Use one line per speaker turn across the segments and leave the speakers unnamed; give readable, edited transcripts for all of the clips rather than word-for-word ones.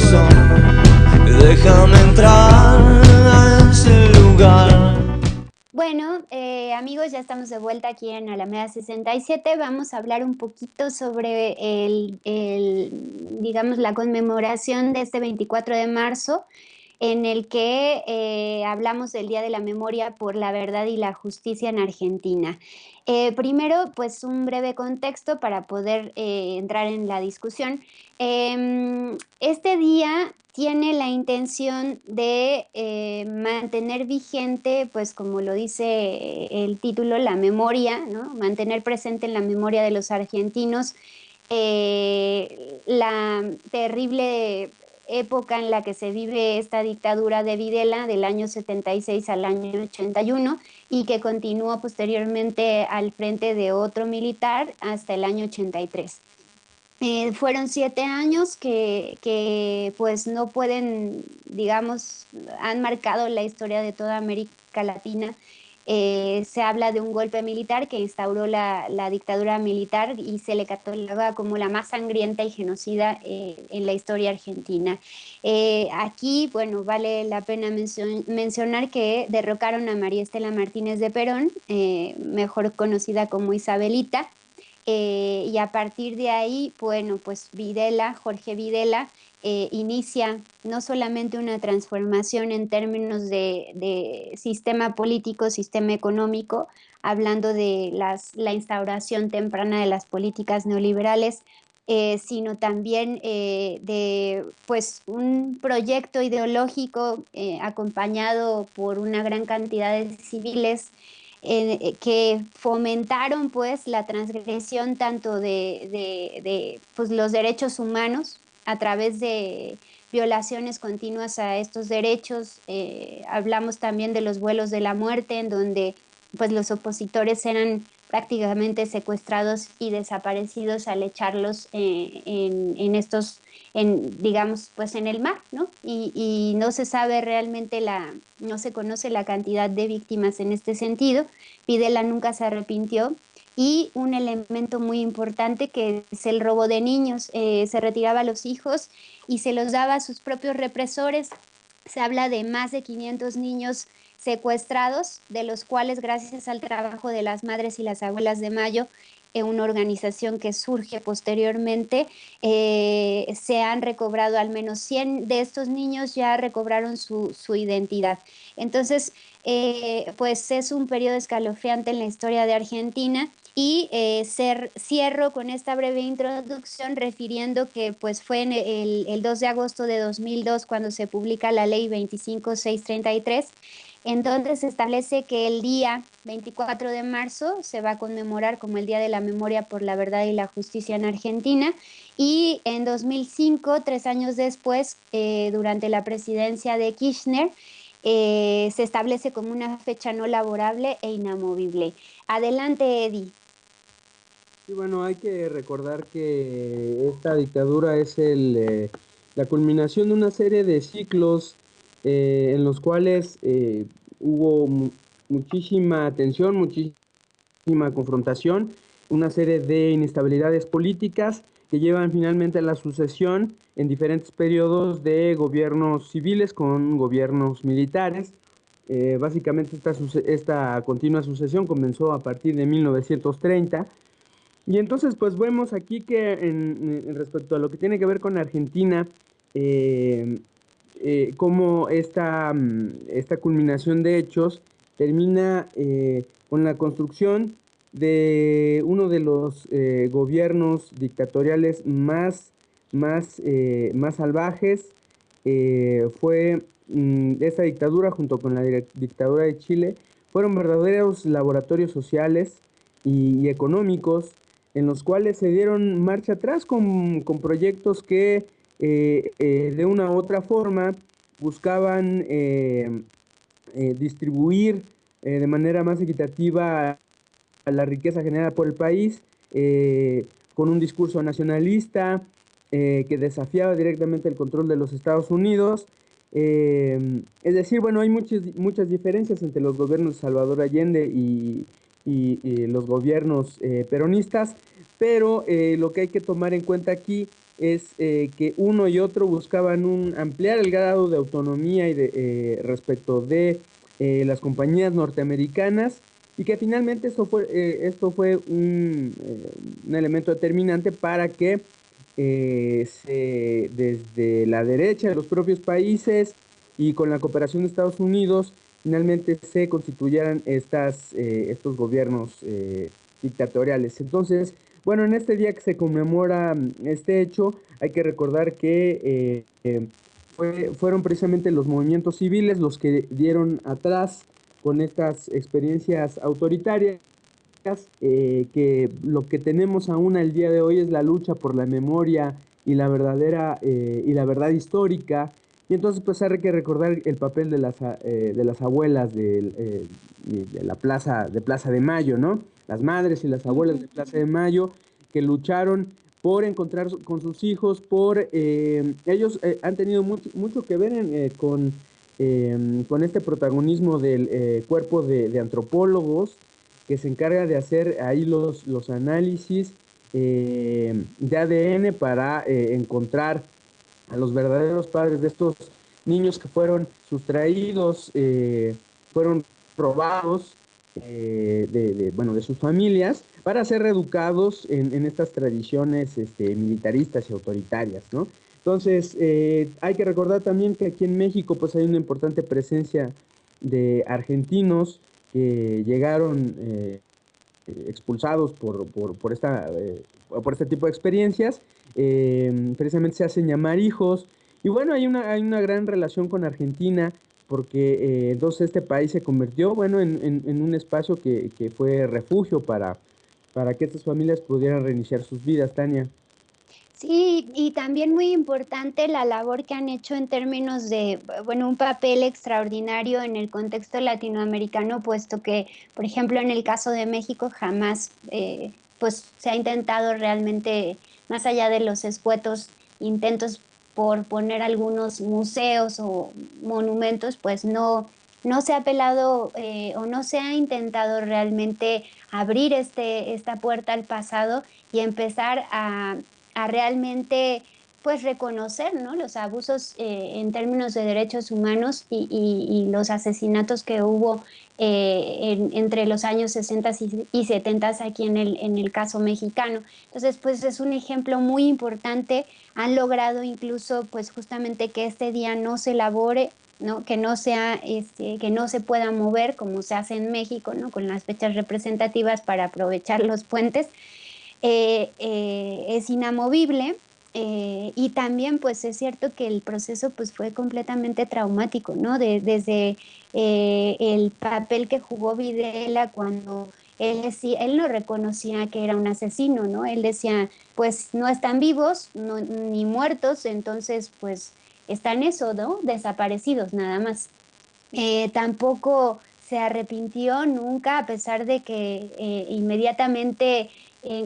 corazón, déjame entrar a ese lugar.
Bueno, amigos, ya estamos de vuelta aquí en Alameda 67. Vamos a hablar un poquito sobre digamos, la conmemoración de este 24 de marzo, en el que hablamos del Día de la Memoria por la Verdad y la Justicia en Argentina. Primero, pues un breve contexto para poder entrar en la discusión. Este día tiene la intención de mantener vigente, pues como lo dice el título, la memoria, ¿no? Mantener presente en la memoria de los argentinos la terrible época en la que se vive esta dictadura de Videla del año 76 al año 81 y que continuó posteriormente al frente de otro militar hasta el año 83. Fueron 7 años que pues no pueden, digamos, han marcado la historia de toda América Latina. Se habla de un golpe militar que instauró la dictadura militar y se le cataloga como la más sangrienta y genocida en la historia argentina. Aquí, bueno, vale la pena mencionar que derrocaron a María Estela Martínez de Perón, mejor conocida como Isabelita, y a partir de ahí, bueno, pues Videla, Jorge Videla, inicia no solamente una transformación en términos de sistema político, sistema económico, hablando de la instauración temprana de las políticas neoliberales, sino también de pues, un proyecto ideológico acompañado por una gran cantidad de civiles que fomentaron pues la transgresión tanto pues, los derechos humanos a través de violaciones continuas a estos derechos. Hablamos también de los vuelos de la muerte, en donde pues los opositores eran prácticamente secuestrados y desaparecidos al echarlos en estos, digamos, pues en el mar, ¿no? Y no se sabe realmente no se conoce la cantidad de víctimas en este sentido. Videla nunca se arrepintió. Y un elemento muy importante que es el robo de niños. Se retiraba a los hijos y se los daba a sus propios represores. Se habla de más de 500 niños secuestrados, de los cuales gracias al trabajo de las madres y las abuelas de Mayo, una organización que surge posteriormente, se han recobrado al menos 100 de estos niños, ya recobraron su identidad. Entonces, pues es un periodo escalofriante en la historia de Argentina. Y cierro con esta breve introducción refiriendo que pues fue en el 2 de agosto de 2002 cuando se publica la ley 25633, en donde se establece que el día 24 de marzo se va a conmemorar como el Día de la Memoria por la Verdad y la Justicia en Argentina. Y en 2005, 3 años después, durante la presidencia de Kirchner, se establece como una fecha no laborable e inamovible. Adelante, Eddie.
Y bueno, hay que recordar que esta dictadura es la culminación de una serie de ciclos en los cuales hubo muchísima tensión, muchísima confrontación, una serie de inestabilidades políticas que llevan finalmente a la sucesión en diferentes periodos de gobiernos civiles con gobiernos militares. Básicamente esta continua sucesión comenzó a partir de 1930. Y entonces, pues vemos aquí que en respecto a lo que tiene que ver con Argentina, eh, cómo esta culminación de hechos termina con la construcción de uno de los gobiernos dictatoriales más salvajes. Fue esta dictadura junto con la dictadura de Chile, fueron verdaderos laboratorios sociales y económicos en los cuales se dieron marcha atrás con proyectos que de una u otra forma buscaban distribuir de manera más equitativa a la riqueza generada por el país, con un discurso nacionalista que desafiaba directamente el control de los Estados Unidos. Es decir, bueno, hay muchas diferencias entre los gobiernos de Salvador Allende y los gobiernos peronistas, pero lo que hay que tomar en cuenta aquí es que uno y otro buscaban ampliar el grado de autonomía y respecto de las compañías norteamericanas, y que finalmente esto fue un elemento determinante para que desde la derecha de los propios países y con la cooperación de Estados Unidos finalmente se constituyeran estos gobiernos dictatoriales. Entonces, bueno, en este día que se conmemora este hecho, hay que recordar que fueron precisamente los movimientos civiles los que dieron atrás con estas experiencias autoritarias, que lo que tenemos aún al día de hoy es la lucha por la memoria y la verdad histórica. Y entonces pues hay que recordar el papel de las abuelas de la Plaza de Mayo, ¿no? Las madres y las abuelas de Plaza de Mayo que lucharon por encontrar con sus hijos, ellos han tenido mucho que ver con este protagonismo del cuerpo de antropólogos que se encarga de hacer ahí los análisis de ADN para encontrar a los verdaderos padres de estos niños que fueron sustraídos, fueron robados bueno, de sus familias para ser reeducados en estas tradiciones militaristas y autoritarias, ¿no? Entonces, hay que recordar también que aquí en México pues hay una importante presencia de argentinos que llegaron expulsados por este tipo de experiencias, precisamente se hacen llamar hijos, y bueno, hay una gran relación con Argentina, porque entonces este país se convirtió, bueno, en un espacio que fue refugio para que estas familias pudieran reiniciar sus vidas, Tania.
Sí, y también muy importante la labor que han hecho en términos de, bueno, un papel extraordinario en el contexto latinoamericano, puesto que, por ejemplo, en el caso de México jamás, pues, se ha intentado realmente, más allá de los escuetos intentos por poner algunos museos o monumentos, pues no se ha apelado o no se ha intentado realmente abrir esta puerta al pasado y empezar a realmente pues reconocer, ¿no?, los abusos en términos de derechos humanos y los asesinatos que hubo entre los años 60 y 70 aquí en el caso mexicano. Entonces, pues es un ejemplo muy importante. Han logrado incluso, pues justamente que este día no se elabore, ¿no?, que no sea, que no se pueda mover como se hace en México, ¿no?, con las fechas representativas para aprovechar los puentes, es inamovible. Y también pues es cierto que el proceso pues fue completamente traumático, ¿no? Desde el papel que jugó Videla cuando él no reconocía que era un asesino, ¿no? Él decía, pues no están vivos, ni muertos, entonces pues están eso, ¿no? Desaparecidos nada más. Tampoco se arrepintió nunca, a pesar de que inmediatamente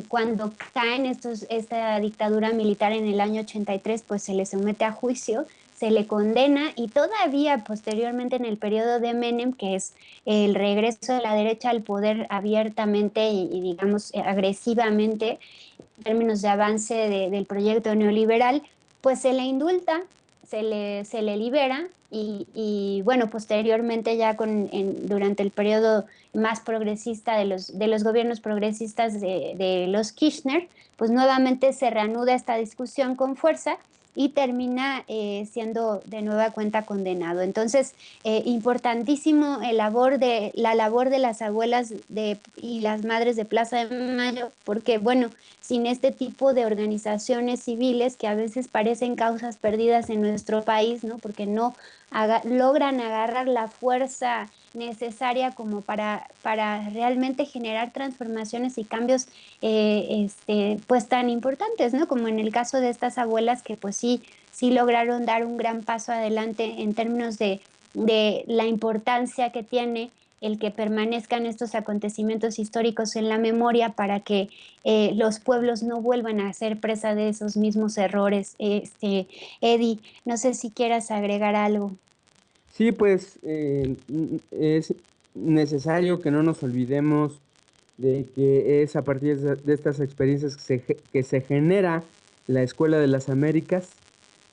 cuando caen esta dictadura militar en el año 83, pues se le somete a juicio, se le condena y todavía posteriormente en el periodo de Menem, que es el regreso de la derecha al poder abiertamente y digamos agresivamente en términos de avance del proyecto neoliberal, pues se le indulta, se le libera bueno, posteriormente ya durante el periodo más progresista de los gobiernos progresistas de los Kirchner, pues nuevamente se reanuda esta discusión con fuerza y termina siendo de nueva cuenta condenado. Entonces, importantísimo la labor de las abuelas y las madres de Plaza de Mayo, porque bueno, sin este tipo de organizaciones civiles que a veces parecen causas perdidas en nuestro país, ¿no?, porque no logran agarrar la fuerza necesaria como para realmente generar transformaciones y cambios pues tan importantes, ¿no? Como en el caso de estas abuelas que pues sí lograron dar un gran paso adelante en términos de la importancia que tiene el que permanezcan estos acontecimientos históricos en la memoria para que los pueblos no vuelvan a ser presa de esos mismos errores. Eddie, no sé si quieras agregar algo.
Sí, pues es necesario que no nos olvidemos de que es a partir de estas experiencias que se genera la Escuela de las Américas,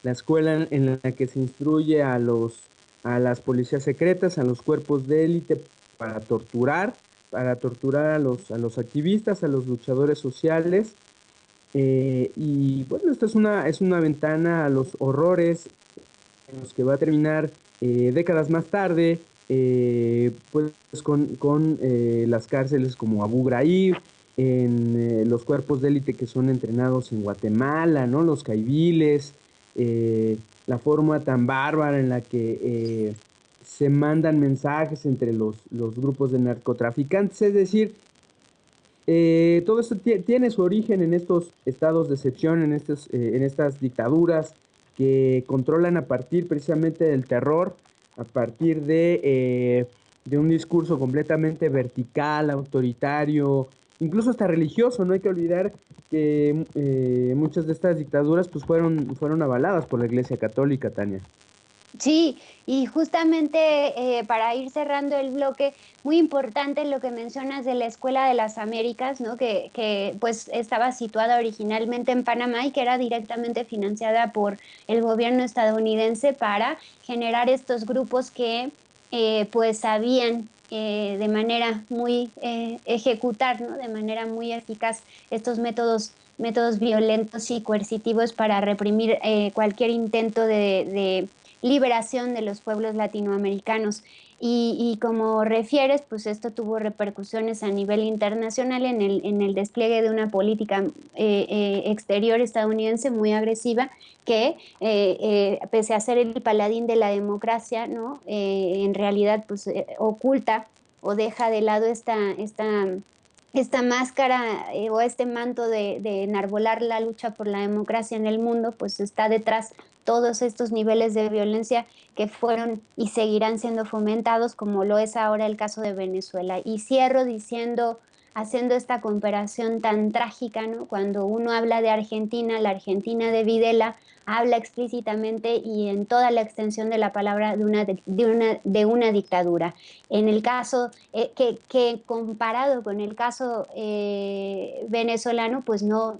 la escuela en la que se instruye a las policías secretas, a los cuerpos de élite para torturar a los activistas, a los luchadores sociales. Y bueno, esta es una ventana a los horrores en los que va a terminar décadas más tarde, pues con las cárceles como Abu Ghraib, en los cuerpos de élite que son entrenados en Guatemala, ¿no? Los caiviles, la forma tan bárbara en la que se mandan mensajes entre los grupos de narcotraficantes, es decir, todo esto tiene su origen en estos estados de excepción, en estas dictaduras que controlan a partir precisamente del terror, a partir de un discurso completamente vertical, autoritario, incluso hasta religioso. No hay que olvidar que muchas de estas dictaduras pues fueron avaladas por la Iglesia Católica, Tania.
Sí, y justamente para ir cerrando el bloque, muy importante lo que mencionas de la Escuela de las Américas, ¿no? Que pues estaba situada originalmente en Panamá y que era directamente financiada por el gobierno estadounidense para generar estos grupos que pues sabían de manera muy ejecutar, ¿no? De manera muy eficaz estos métodos violentos y coercitivos para reprimir cualquier intento de liberación de los pueblos latinoamericanos. Y como refieres, pues esto tuvo repercusiones a nivel internacional en el despliegue de una política exterior estadounidense muy agresiva que, pese a ser el paladín de la democracia, ¿no? En realidad pues oculta o deja de lado esta máscara o este manto de enarbolar la lucha por la democracia en el mundo, pues está detrás todos estos niveles de violencia que fueron y seguirán siendo fomentados, como lo es ahora el caso de Venezuela. Y cierro diciendo, haciendo esta comparación tan trágica, ¿no? Cuando uno habla de Argentina, la Argentina de Videla habla explícitamente y en toda la extensión de la palabra de una dictadura. En el caso que comparado con el caso venezolano, pues no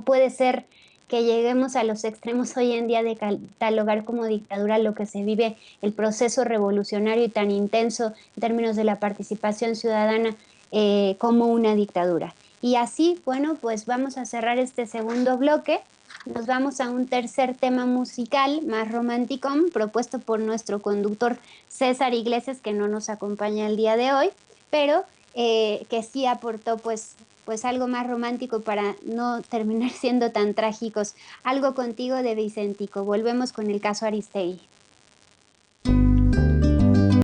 puede ser que lleguemos a los extremos hoy en día de catalogar como dictadura lo que se vive, el proceso revolucionario y tan intenso en términos de la participación ciudadana como una dictadura. Y así, bueno, pues vamos a cerrar este segundo bloque. Nos vamos a un tercer tema musical más romántico, propuesto por nuestro conductor César Iglesias, que no nos acompaña el día de hoy, pero que sí aportó pues algo más romántico para no terminar siendo tan trágicos. Algo contigo de Vicentico. Volvemos con el caso Aristegui.